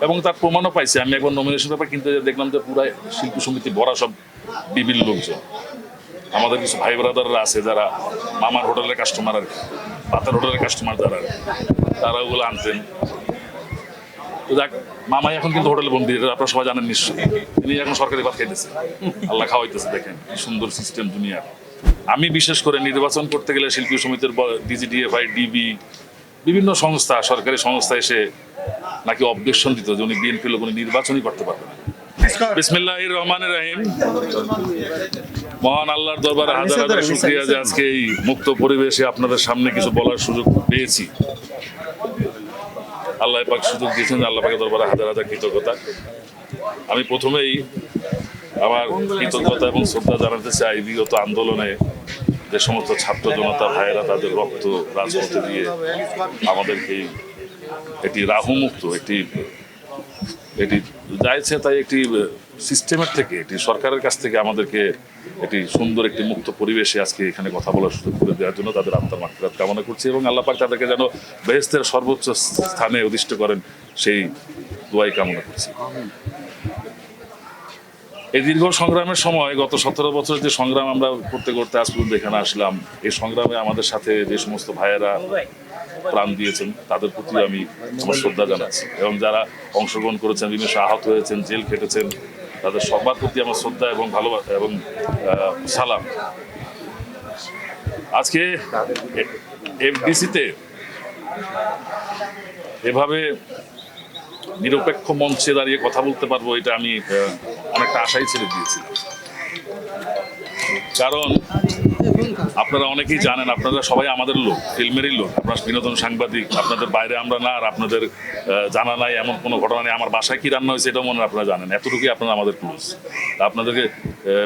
এবং তার প্রমাণও পাইছি। আমি একবার নমিনেশন পেপার কিনতে দেখলাম যে পুরো শিল্পী সমিতি ভরা সব বিভিন্ন লোকজন। আমাদের কিছু ভাই ব্রাদাররা আছে যারা মামার হোটেলের কাস্টমার আর কি, পাতার হোটেলের কাস্টমার যারা, তারা ওগুলো আনতেন। তো যাক, মামাই এখন কিন্তু হোটেলে বন্দি, এটা আপনারা সবাই জানেন নিশ্চয়ই। তিনি এখন সরকারি ভাত খাইতেছে, আল্লাহ খাওয়াইতেছে। দেখেন কি সুন্দর সিস্টেম দুনিয়ার। আমি বিশেষ করে নির্বাচন করতে গেলে শিল্পী সমিতির ডিজিডিএফআই, ডিবি, বিভিন্ন সংস্থা, সরকারি সংস্থা এসে নাকি অবজেকশন দিত যে উনি বিএনপি লোক, উনি নির্বাচনই করতে পারবেন না। বিসমিল্লাহির রহমানির রহিম। মহান আল্লাহর দরবারে হাজার হাজার শুকরিয়া যে আজকে এই মুক্ত পরিবেশে আপনাদের সামনে কিছু বলার সুযোগ পেয়েছি। আল্লাহ পাক সুযোগ দিয়েছেন, আল্লাহ পাকের দরবারে হাজার হাজার কৃতজ্ঞতা। আমি প্রথমেই আমার কৃতজ্ঞতা এবং শ্রদ্ধা জানাতে চাই বিগত আন্দোলনে যে সমস্ত ছাত্র জনতা ভাইয়েরা তাদের রক্ত রাজপথে দিয়ে আমাদেরকে একটি রাহুমুক্ত, এটি যাইছে তাই একটি সিস্টেমের থেকে, এটি সরকারের কাছ থেকে আমাদেরকে একটি সুন্দর একটি মুক্ত পরিবেশে আজকে এখানে কথা বলার সুযোগ করে দেওয়ার জন্য তাদের আত্মার মাগফিরাত কামনা করছি এবং আল্লাহ পাক তাদেরকে যেন বেহেশতের সর্বোচ্চ স্থানে অধিষ্ঠ করেন সেই দোয়াই কামনা করছি। এই দীর্ঘ সংগ্রামের সময় গত 17 বছর যে সংগ্রাম আমরা করতে করতে আজ পর্যন্ত এখানে আসলাম, এই সংগ্রামে আমাদের সাথে যে সমস্ত ভাইয়েরা প্রাণ দিয়েছেন তাদের প্রতি আমি আমার শ্রদ্ধা জানাচ্ছি এবং যারা অংশগ্রহণ করেছেন, বিভিন্ন আহত হয়েছেন, জেল খেটেছেন, তাদের সবার প্রতি আমার শ্রদ্ধা এবং ভালোবাসা এবং সালাম। আজকে এফডিসিতে এভাবে নিরপেক্ষ মঞ্চে দাঁড়িয়ে কথা বলতে পারবো, এটা আমি অনেকটা আশাই ছেড়ে দিয়েছিলাম। কারণ আপনারা অনেকেই জানেন, আপনারা সবাই আমাদের লোক, ফিল্মেরই লোক, আপনার বিনোদন সাংবাদিক, আপনাদের বাইরে আমরা না, আর আপনাদের জানা নাই এমন কোনো ঘটনা নেই। আমার বাসায় কি রান্না হয়েছে এটাও মনে হয় আপনারা জানেন, এতটুকুই আপনারা আমাদের ক্লোজ। আপনাদেরকে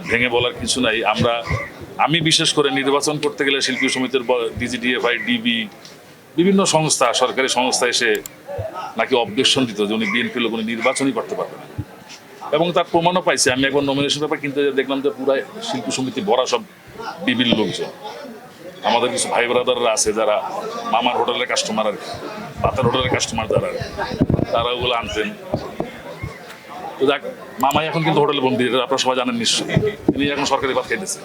ভেঙে বলার কিছু নাই। আমি বিশেষ করে নির্বাচন করতে গেলে শিল্পী সমিতির ডিজিডিএফআই, ডিবি, বিভিন্ন সংস্থা, সরকারি সংস্থা এসে নাকি অবজেকশন দিত যে উনি বিএনপি লোক, উনি নির্বাচনই করতে পারবেন না। এবং তার প্রমাণও পাইছি। আমি একবার নমিনেশন পেপার কিনতে দেখলাম যে পুরো শিল্পী সমিতি ভরা সব বিভিন্ন লোকজন। আমাদের কিছু ভাই ব্রাদাররা আছে যারা মামার হোটেলের কাস্টমার আর কি, পাতার হোটেলের কাস্টমার যারা, তারা ওগুলো আনতেন। তো যাক, মামাই এখন কিন্তু হোটেলে বন্দি, এটা আপনারা সবাই জানেন নিশ্চয়ই। তিনি এখন সরকারি ভাত খাইতেছে,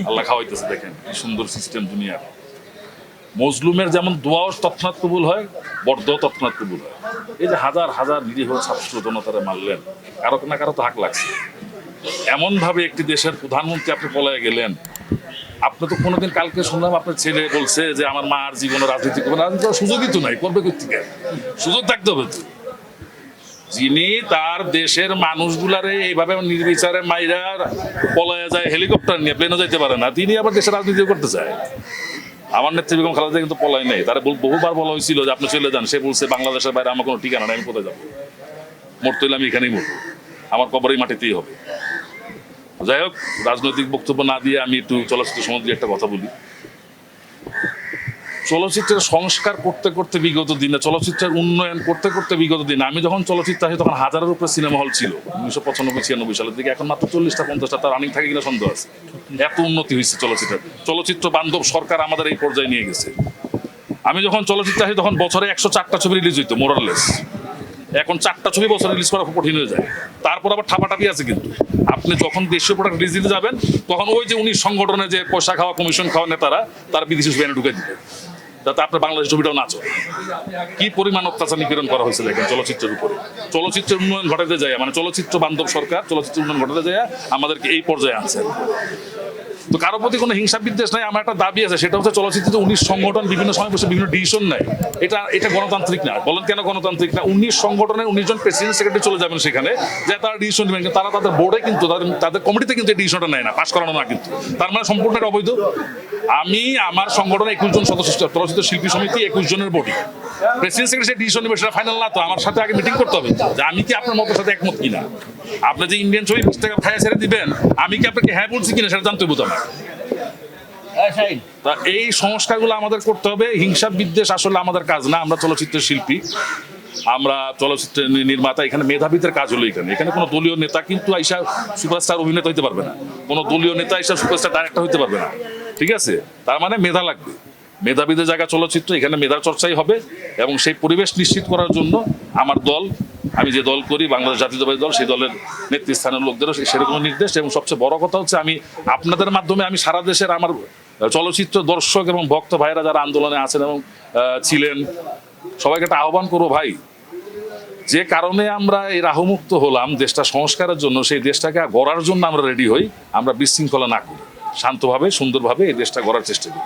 আল্লাহ খাওয়াইতেছে। দেখেন কি সুন্দর সিস্টেম দুনিয়ার। মজলুমের যেমন দোয়াও তৎক্ষণাৎ কবুল হয়, বরদোয়াও তৎক্ষণাৎ কবুল হয়। এই যে হাজার হাজার নিরীহ ছাত্র জনতারা মারলেন, কারো না কারো তো হাক লাগছে। এমন ভাবে একটি দেশের প্রধানমন্ত্রী আপনি পলায় গেলেন। আপনি তো কোনোদিন, কালকে শুনলাম আপনার ছেলে বলছে যে আমার মা আর জীবনে রাজনীতি করবে, রাজনীতি করার সুযোগই তো নাই, করবে কোথেকে? সুযোগ থাকতে হবে তো। যিনি তার দেশের মানুষগুলারে এইভাবে নির্বিচারে মাইরা পলায় যায়, হেলিকপ্টার নিয়ে, প্লেনে যাইতে পারে না, তিনি আবার দেশের রাজনীতি করতে চায়। আমার নেত্রী বেগম খালেদা কিন্তু পলায় নেই, তারা বহুবার বলা হয়েছিল যে আপনি চলে যান। সে বলছে বাংলাদেশের বাইরে আমার কোনো ঠিকানা নেই, আমি কোথায় যাবো? মরতে হলে আমি এখানেই মরবো, আমার কবরেই মাটিতেই হবে। যাই হোক, রাজনৈতিক বক্তব্য না দিয়ে আমি একটু চলচ্চিত্র সম্বন্ধে একটা কথা বলি। চলচ্চিত্রের সংস্কার করতে করতে বিগত দিনে, চলচ্চিত্রের উন্নয়ন করতে করতে বিগত দিনে, আমি যখন চলচ্চিত্র আসি তখন হাজারের উপরে সিনেমা হল ছিল 1995-96 সালের দিকে। এখন মাত্র 40টা-50টা, তার রানিং থাকে কিনা সন্দেহ আছে। এত উন্নতি হয়েছে চলচ্চিত্রের। চলচ্চিত্র বান্ধব সরকার আমাদের এই পর্যায়ে নিয়ে গেছে। আমি যখন চলচ্চিত্র আসি তখন বছরে 104টা ছবি রিলিজ হইতো মোরাললেস। এখন 4টা ছবি বছর রিলিজ করা খুব কঠিন হয়ে যায়। তারপর আবার ঠাপাটাপি আছে। কিন্তু আপনি যখন দেশীয় প্রোডাক্ট রিলিজ দিতে যাবেন, তখন ওই যে 19 সংগঠনে যে পয়সা খাওয়া, কমিশন খাওয়া নেতারা, তারা বিদেশি ব্যানে ঢুকে দিবে যাতে আপনার বাংলাদেশ ছবিটাও না চলে। কি পরিমাণ অত্যাচার নিপীড়ন করা হয়েছিল এখন চলচ্চিত্রের উপরে। চলচ্চিত্রের উন্নয়ন ঘটাতে যায়, মানে চলচ্চিত্র বান্ধব সরকার চলচ্চিত্র উন্নয়ন ঘটাতে যায় আমাদেরকে এই পর্যায়ে আনছেন। তো কারো প্রতি কোনো হিংসা বিদ্বেষ নাই। আমার একটা দাবি আছে, সেটা হচ্ছে চলচ্চিত্রে 19 সংগঠন বিভিন্ন সময় বসে বিভিন্ন ডিসিশন নেয়, এটা গণতান্ত্রিক না। বলেন কেন গণতান্ত্রিক না? 19 সংগঠনের 19 জন প্রেসিডেন্ট সেক্রেটারি চলে যাবেন সেখানে, যে তারা ডিসিশন নেবেন, তারা তাদের বোর্ডে কিন্তু তাদের কমিটিতে কিন্তু এই ডিসিশনটা নেয় না, পাস করানো না। কিন্তু তার মানে সম্পূর্ণ এটা অবৈধ। আমি আমার সংগঠনে 21 জন সদস্য, চলচ্চিত্র শিল্পী সমিতি 21 জনের বডি, প্রেসিডেন্ট সেক্রেটারি ডিসিশন নেবে, সেটা ফাইনাল না। তো আমার সাথে আগে মিটিং করতে হবে যে আমি কি আপনার মতের সাথে একমত কিনা। আপনি যে ইন্ডিয়ান ছবি 20 টাকা খাইয়া ছেড়ে দিবেন, আমি কি আপনাকে হ্যাঁ বলছি কিনা সেটা জানতে হবে। তা এই সংস্কারগুলো আমাদের করতে হবে। হিংসা বিদ্বেষ আসলে আমাদের কাজ না। আমরা চলচ্চিত্রের শিল্পী, আমরা চলচ্চিত্রের নির্মাতা। এখানে মেধাবীদের কাজ হলো এখানে কোনো দলীয় নেতা কিন্তু আইসা সুপারস্টার অভিনেতা হইতে পারবে না, কোনো দলীয় নেতা আইসা সুপারস্টার ডাইরেক্টর হইতে পারবে না। ঠিক আছে? তার মানে মেধা লাগবে, মেধাবীদের জায়গা চলচ্চিত্র। এখানে মেধার চর্চাই হবে এবং সেই পরিবেশ নিশ্চিত করার জন্য আমার দল আমি যে দল করি বাংলাদেশ জাতীয়তাবাদী দল, সেই দলের নেতৃস্থানীয় লোকদেরও সেরকম নির্দেশ। এবং সবচেয়ে বড় কথা হচ্ছে আমি আপনাদের মাধ্যমে আমি সারা দেশের আমার চলচ্চিত্র দর্শক এবং ভক্ত ভাইরা যারা আন্দোলনে আছেন এবং ছিলেন সবাইকে একটা আহ্বান করবো, ভাই যে কারণে আমরা এই রাহুমুক্ত হলাম দেশটা সংস্কারের জন্য, সেই দেশটাকে গড়ার জন্য আমরা রেডি হই। আমরা বিশৃঙ্খলা না করি, শান্তভাবে সুন্দরভাবে এই দেশটা গড়ার চেষ্টা করি।